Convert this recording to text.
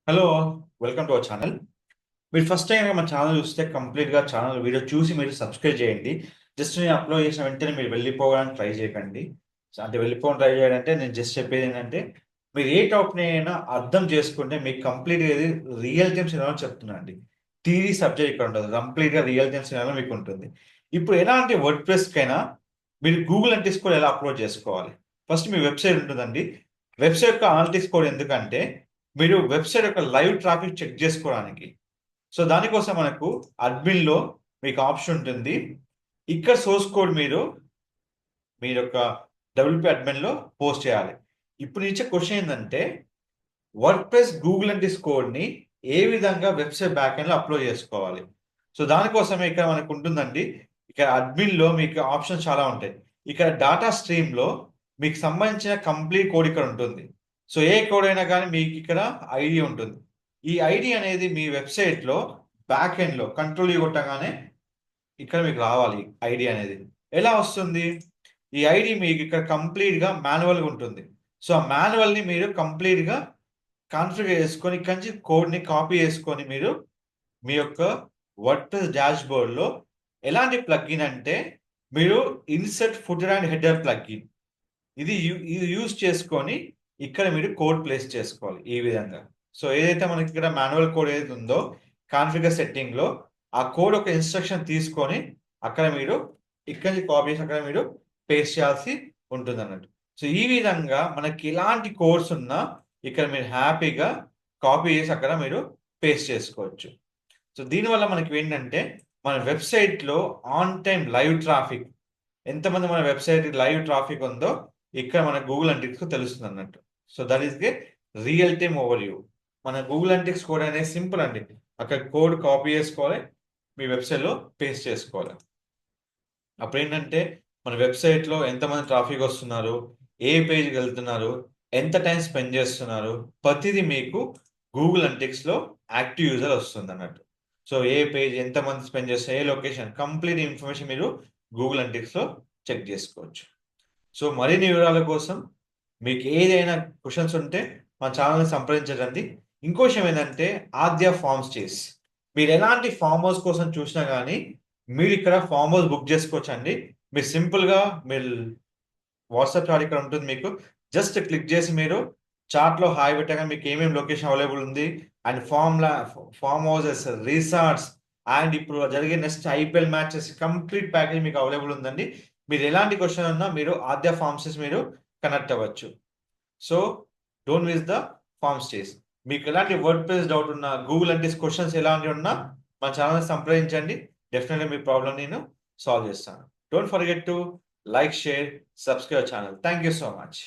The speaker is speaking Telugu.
Hello! Welcome to our channel. మీరు ఫస్ట్ టైమ్ మన ఛానల్ చూస్తే కంప్లీట్‌గా ఛానల్ వీడియో చూసి మీరు సబ్స్క్రైబ్ చేయండి. జస్ట్ నేను అప్‌లోడ్ చేసిన వెంటనే మీరు వెళ్ళిపోవడానికి ట్రై చేయకండి. అంటే వెళ్ళిపోవడానికి ట్రై చేయాలంటే నేను జస్ట్ చెప్పేదేంటంటే, మీరు ఏ టాపిక్‌ని అయినా అర్థం చేసుకుంటే మీకు కంప్లీట్‌గా ఇది రియల్ టైమ్ సినారియో చెప్తున్నా అండి. థియరీ సబ్జెక్ట్ ఇక్కడ ఉండదు. కంప్లీట్‌గా రియల్ టైమ్ సినారియో మీకు ఉంటుంది. ఇప్పుడు ఎలాంటి వర్డ్‌ప్రెస్‌కైనా మీరు గూగుల్ అనలిటిక్స్ కోడ్ ఎలా అప్‌లోడ్ చేసుకోవాలి? ఫస్ట్ మీ వెబ్‌సైట్ ఉంటుందండి. వెబ్‌సైట్ యొక్క అనలిటిక్స్ కోడ్ ఎందుకంటే మీరు వెబ్‌సైట్ యొక్క లైవ్ ట్రాఫిక్ చెక్ చేసుకోవడానికి. సో, దానికోసం మనకు అడ్మిన్‌లో మీకు ఆప్షన్ ఉంటుంది. ఇక్కడ సోర్స్ కోడ్ మీరు యొక్క డబ్ల్యూపీ అడ్మిన్‌లో పోస్ట్ చేయాలి. ఇప్పుడు ఇచ్చే క్వెషన్ ఏందంటే, వర్డ్‌ప్రెస్ గూగుల్ అనలిటిక్స్ కోడ్‌ని ఏ విధంగా వెబ్‌సైట్ బ్యాక్‌ఎండ్‌లో అప్‌లోడ్ చేసుకోవాలి? సో, దానికోసమే ఇక్కడ మనకు ఉంటుందండి. ఇక్కడ అడ్మిన్‌లో మీకు ఆప్షన్స్ చాలా ఉంటాయి. ఇక్కడ డాటా స్ట్రీమ్‌లో మీకు సంబంధించిన కంప్లీట్ కోడ్ ఇక్కడ ఉంటుంది. సో, ఏ కోడ్ అయినా గానీ మీకు ఇక్కడ ఐడీ ఉంటుంది. ఈ ఐడీ అనేది మీ వెబ్‌సైట్‌లో బ్యాక్ ఎండ్‌లో కంట్రోల్ ఇ కొట్టగానే ఇక్కడ మీకు రావాలి ఐడీ అనేది. ఎలా వస్తుంది? ఈ ఐడీ మీకు ఇక్కడ కంప్లీట్‌గా మాన్యువల్‌గా ఉంటుంది. సో, ఆ మాన్యువల్‌ని మీరు కంప్లీట్‌గా కాన్ఫిగర్ చేసుకొని ఇక్కడి నుంచి కోడ్‌ని కాపీ చేసుకొని మీరు మీ యొక్క వర్డ్‌ప్రెస్ డాష్‌బోర్డ్‌లో ఎలాంటి ప్లగ్ఇన్ అంటే మీరు insert footer and header plugin. ఇది యూజ్ చేసుకొని ఇక్కడ మీరు కోడ్ ప్లేస్ చేసుకోవాలి ఈ విధంగా. సో, ఏదైతే మనకి ఇక్కడ మాన్యువల్ కోడ్ ఏదైతే ఉందో కాన్ఫిగర్ సెట్టింగ్‌లో ఆ కోడ్ ఒక ఇన్‌స్ట్రక్షన్ తీసుకొని అక్కడ మీరు ఇక్కడి నుంచి కాపీ చేసి అక్కడ మీరు పేస్ట్ చేయాల్సి ఉంటుందన్నట్టు. సో, ఈ విధంగా మనకి ఎలాంటి కోడ్స్ ఉన్నా ఇక్కడ మీరు హ్యాపీగా కాపీ చేసి అక్కడ మీరు పేస్ట్ చేసుకోవచ్చు. సో, దీనివల్ల మనకేంటంటే మన వెబ్‌సైట్‌లో ఆన్ టైమ్ లైవ్ ట్రాఫిక్ ఎంతమంది మన వెబ్‌సైట్ లైవ్ ట్రాఫిక్ ఉందో ఇక్కడ మన గూగుల్ అనలిటిక్స్‌కి తెలుస్తుందన్నట్టు. So, that is the real time overview. మన గూగుల్ అనలిటిక్స్ కోడ్ అనేది సింపుల్ అండి. అక్కడ కోడ్ కాపీ చేసుకోవాలి. మీ వెబ్‌సైట్‌లో పేస్ట్ చేసుకోవాలి. అప్పుడేంటంటే మన వెబ్‌సైట్‌లో ఎంతమంది ట్రాఫిక్ వస్తున్నారు, ఏ పేజ్‌కెళ్తున్నారు, ఎంత టైమ్ స్పెండ్ చేస్తున్నారు, ప్రతిది మీకు గూగుల్ అనలిటిక్స్‌లో యాక్టివ్ యూజర్ వస్తుందన్నట్టు. సో, ఏ పేజ్ ఎంతమంది స్పెండ్ చేస్తారు, ఏ లొకేషన్ కంప్లీట్ ఇన్ఫర్మేషన్ మీరు గూగుల్ అనలిటిక్స్‌లో చెక్ చేసుకోవచ్చు. సో, మరిన్ని వివరాల కోసం మీకు ఏదైనా క్వెషన్స్ ఉంటే మా ఛానెల్‌ని సంప్రదించండి. ఇంకో విషయం ఏందంటే ఆద్య ఫార్మ్ స్టేస్. మీరెలాంటి ఫార్మ్ హౌస్ కోసం చూసినా గానీ, మీరిక్కడ ఫార్మ్ హౌస్ బుక్ చేసుకోవచ్చండి. మీరు సింపుల్‌గా మీరు వాట్సాప్ చాట్ ఇక్కడ ఉంటుంది మీకు. జస్ట్ క్లిక్ చేసి మీరు చాట్‌లో హాయ్ పెట్టగానే మీకు ఏమేమి లొకేషన్ అవైలబుల్ ఉంది and form houses, resorts and ఇప్పుడు జరిగే next IPL matches complete package మీకు అవైలబుల్ ఉందండి. మీరు ఎలాంటి క్వెషన్ ఉన్నా మీరు ఆద్య ఫార్మ్సెస్ మీరు కనెక్ట్ అవ్వచ్చు. So, don't miss the farm stays. మీకు ఎలాంటి వర్డ్‌ప్రెస్ డౌట్ ఉన్నా, గూగుల్ అనలిటిక్స్ క్వెషన్స్ ఎలాంటివి ఉన్నా మా ఛానెల్‌ని సంప్రదించండి. డెఫినెట్‌లీ మీ ప్రాబ్లమ్ నేను సాల్వ్ చేస్తాను. Don't forget to like, share, subscribe channel. Thank you so much.